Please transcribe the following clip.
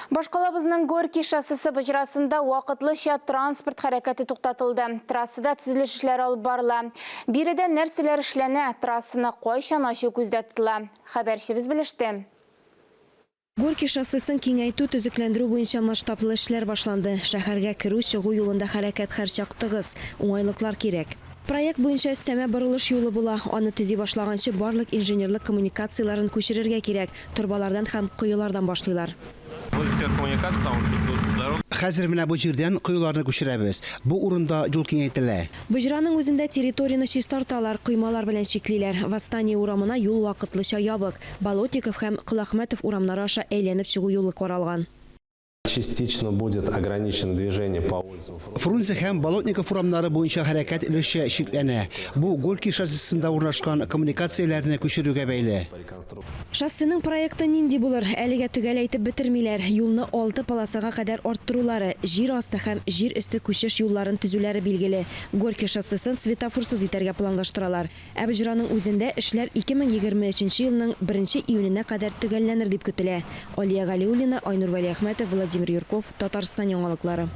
Башкалабызның Горький шоссесі бажырасында вақытлыша транспорт хәрәкәте туктатылды. Трассада төзелеш эшләре алып барыла. Биредә нәрсәләр эшләнә, трассаны кайчан ачу күздә тотыла. Хәбәрчебез белеште. Горький шоссесын киңәйтү төзекләндерү буенча масштаблы эшләр башланды. Шәһәргә керү-чыгу юлында хәрәкәт һәрчак тыгыз, уңайлыклар кирәк. Проект буенча өстәмә борылыш юлы була. Аны төзи башлаганчы барлык инженерлык коммуникацияларын күчерергә кирәк. Торбалардан һәм кыюлардан башлыйлар. Хәзер менә бу җирдән кыюларны күчерәбез. Бу урында юл киңәйтелә. Бөҗраның үзендә территорияны чистарталар, кыймалар белән чиклиләр. Восстание урамына юл вакытлыча ябык. Болотников һәм Кылахмәтов урамнары аша әйләнеп чыгу юлы каралган. Частично будет ограничено движение по улицам. Фрунзе һәм Болотников урамнары буенча хәрәкәт өлеше шикләнә. Бу Горький шоссесында урнашкан коммуникацияләрне күчерүгә бәйле. Шоссенең проекты нинди булыр? Әлегә төгәл әйтеп бетермиләр. Юлны 6 полосага кадәр арттырулары, җир асты һәм җир өсте күчеш юлларын төзүләре билгеле. Горький шоссесын светофорсыз итәргә планлаштыралар. Ә Бөҗраның үзендә эшләр 2023 елның 1 июненә кадәр төгәлләнер дип көтелә. Алия Галиуллина, Айнур Вәлиәхмәтов, Владимир Юрков, Татарстан яңалыклары.